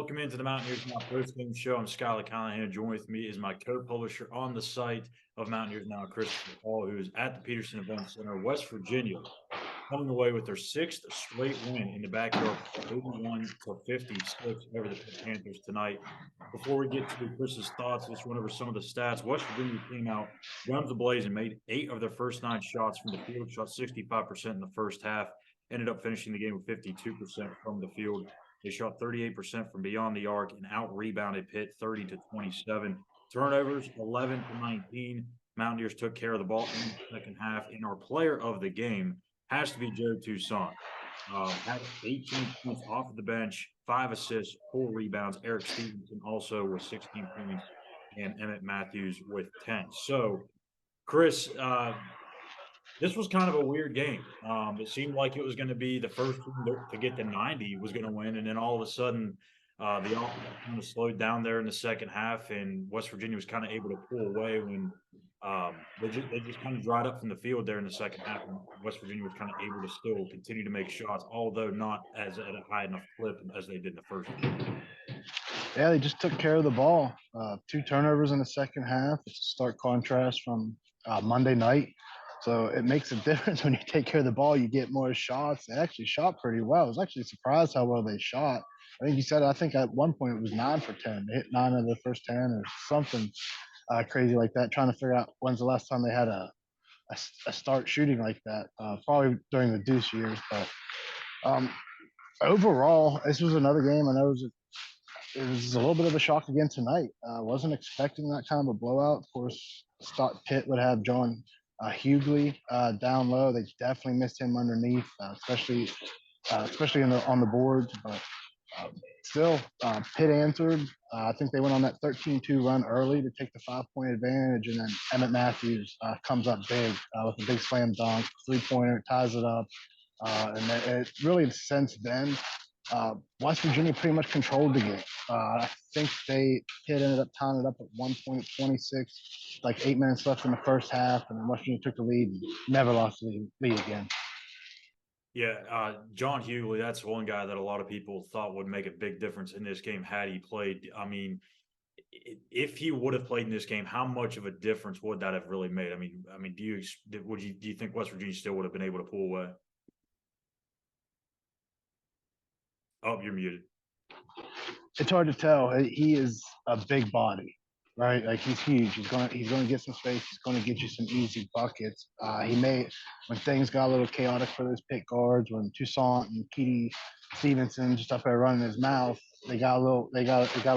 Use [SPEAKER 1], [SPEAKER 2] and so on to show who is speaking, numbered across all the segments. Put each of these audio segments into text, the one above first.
[SPEAKER 1] Welcome into the Mountaineers Now Postgame Show. I'm Schuyler, Callihan. Joined with me is my co-publisher on the site of Mountaineers Now, Christopher Hall, who is at the Peterson Event Center, West Virginia, coming away with their sixth straight win in the backyard, 81-56 over the Pitt Panthers tonight. Before we get to Chris's thoughts, let's run over some of the stats. West Virginia came out guns ablazing, made 8 of their first 9 shots from the field, shot 65% in the first half, ended up finishing the game with 52% from the field. They shot 38% from beyond the arc and out-rebounded Pitt 30-27. Turnovers, 11-19. Mountaineers took care of the ball in the second half, and our player of the game has to be Joe Toussaint. Had 18 points off of the bench, 5 assists, 4 rebounds. Eric Stevenson also with 16 points, and Emmett Matthews with 10. So, Chris, this was kind of a weird game. It seemed like it was going to be the first team to get to 90 was going to win, and then all of a sudden, the offense kind of slowed down there in the second half, and West Virginia was kind of able to pull away when they just kind of dried up from the field there in the second half, and West Virginia was kind of able to still continue to make shots, although not as at a high enough clip as they did in the first game.
[SPEAKER 2] Yeah, they just took care of the ball. 2 turnovers in the second half. It's a stark contrast from Monday night. So it makes a difference when you take care of the ball. You get more shots. They actually shot pretty well. I was actually surprised how well they shot. I think you said, I think at one point it was 9 for 10. They hit 9 of the first 10 or something crazy like that. Trying to figure out when's the last time they had a start shooting like that. Probably during the Deuce years. But overall, this was another game. I know it was a little bit of a shock again tonight. Wasn't expecting that kind of a blowout. Of course, thought Pitt would have John Hughley down low. They definitely missed him underneath, especially on the boards. But still, Pitt answered. I think they went on that 13-2 run early to take the 5-point advantage, and then Emmett Matthews comes up big with a big slam dunk, 3-pointer, ties it up. And it really, since then, West Virginia pretty much controlled the game. I think Pitt ended up tying it up at 1:26, like 8 minutes left in the first half, and then West Virginia took the lead and never lost the lead again.
[SPEAKER 1] Yeah, John Hughley, that's one guy that a lot of people thought would make a big difference in this game had he played. I mean, if he would have played in this game, how much of a difference would that have really made? I mean, do you think West Virginia still would have been able to pull away? Oh, you're muted.
[SPEAKER 2] It's hard to tell. He is a big body, right? Like he's huge. He's going to get some space. He's going to get you some easy buckets. When things got a little chaotic for those Pitt guards, when Toussaint and Keedy Stevenson just up there running his mouth, they got a little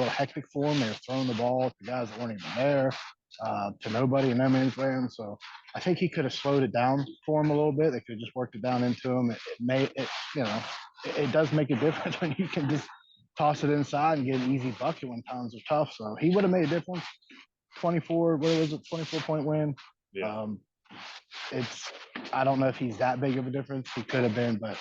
[SPEAKER 2] hectic for him. They were throwing the ball to guys that weren't even there, to nobody in no man's land. So I think he could have slowed it down for him a little bit. They could have just worked it down into him. It does make a difference when you can just toss it inside and get an easy bucket when times are tough. So he would have made a difference. 24-point win.
[SPEAKER 1] Yeah.
[SPEAKER 2] I don't know if he's that big of a difference. He could have been, but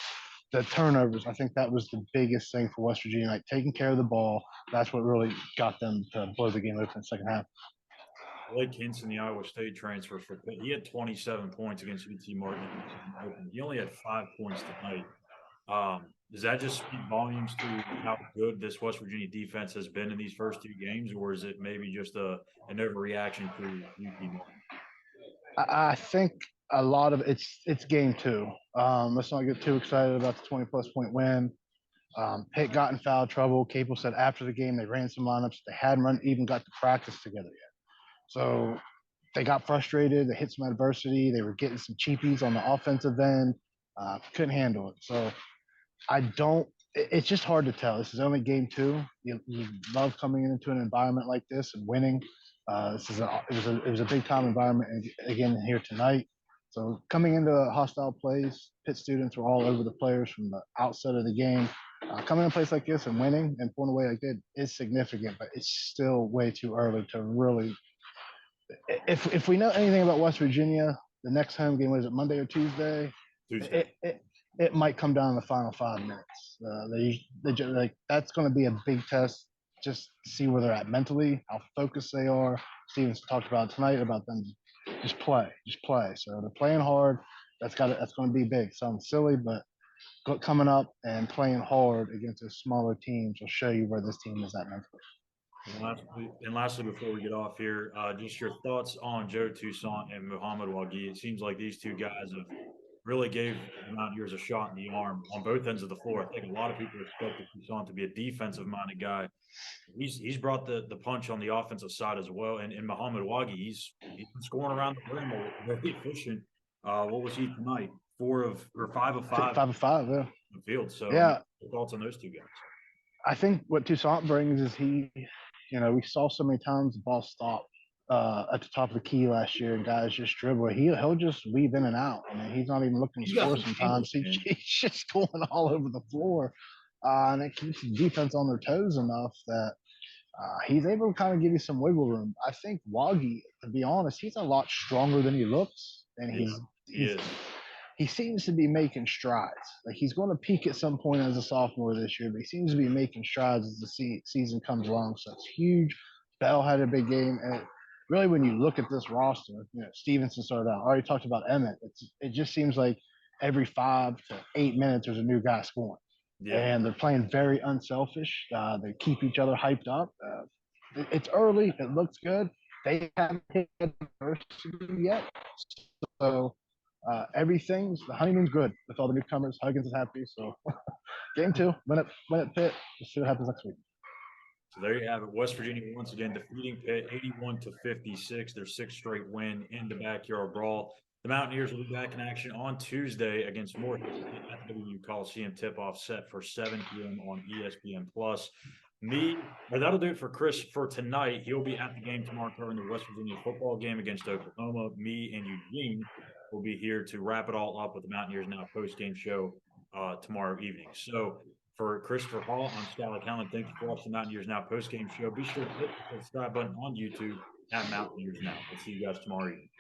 [SPEAKER 2] the turnovers, I think that was the biggest thing for West Virginia, like taking care of the ball. That's what really got them to blow the game open in the second half.
[SPEAKER 1] Blake Hinson, the Iowa State transfer for Pitt, he had 27 points against UT Martin. He only had 5 points tonight. Does that just speak volumes to how good this West Virginia defense has been in these first 2 games, or is it maybe just an overreaction to UT Martin?
[SPEAKER 2] I think a lot of it's game 2. Let's not get too excited about the 20-plus point win. Pitt got in foul trouble. Capel said after the game they ran some lineups. They hadn't even got to practice together yet. So they got frustrated. They hit some adversity. They were getting some cheapies on the offensive end. Couldn't handle it. So it's just hard to tell. This is only game 2. You love coming into an environment like this and winning. It was a big time environment again here tonight. So coming into a hostile place, Pitt students were all over the players from the outset of the game. Coming in a place like this and winning and pulling away like that is significant, but it's still way too early to really. If we know anything about West Virginia, the next home game, was it Monday or Tuesday?
[SPEAKER 1] Tuesday.
[SPEAKER 2] It might come down to the final 5 minutes. That's going to be a big test, just to see where they're at mentally, how focused they are. Stevens talked about tonight about them just play. So they're playing hard. That's going to be big. Sounds silly, but coming up and playing hard against the smaller teams will show you where this team is at mentally.
[SPEAKER 1] And lastly, before we get off here, just your thoughts on Joe Toussaint and Muhammad Wagi. It seems like these two guys have really gave the Mountaineers a shot in the arm on both ends of the floor. I think a lot of people expected Toussaint to be a defensive-minded guy. He's brought the punch on the offensive side as well. And Muhammad Wagi, he's been scoring around the rim, very efficient. What was he tonight? 5 of 5.
[SPEAKER 2] 5 of 5, yeah.
[SPEAKER 1] In the field. So
[SPEAKER 2] yeah,
[SPEAKER 1] thoughts on those two guys?
[SPEAKER 2] I think what Toussaint brings is we saw so many times the ball stop at the top of the key last year and guys just dribble. He'll just weave in and out. I mean, he's not even looking to score sometimes. He's just going all over the floor. And it keeps the defense on their toes enough that he's able to kind of give you some wiggle room. I think Wagi, to be honest, he's a lot stronger than he looks. And he seems to be making strides. Like he's going to peak at some point as a sophomore this year, but he seems to be making strides as the season comes along. So it's huge. Bell had a big game. And really, when you look at this roster, Stevenson started out. I already talked about Emmett. It just seems like every 5 to 8 minutes, there's a new guy scoring. Yeah. And they're playing very unselfish. They keep each other hyped up. It's early. It looks good. They haven't hit adversity yet. So the honeymoon's good with all the newcomers. Huggins is happy. So game 2, win at Pitt. We'll see what happens next week.
[SPEAKER 1] So there you have it. West Virginia once again defeating Pitt 81-56, their 6th straight win in the Backyard Brawl. The Mountaineers will be back in action on Tuesday against Morehead at the WVU Coliseum. Tip-off set for 7 p.m. on ESPN+. That'll do it for Chris for tonight. He'll be at the game tomorrow covering the West Virginia football game against Oklahoma. Me and Eugene will be here to wrap it all up with the Mountaineers Now post-game show tomorrow evening. So for Christopher Hall, I'm Schuyler. Thank you for watching the Mountaineers Now post-game show. Be sure to hit the subscribe button on YouTube at Mountaineers Now. We'll see you guys tomorrow evening.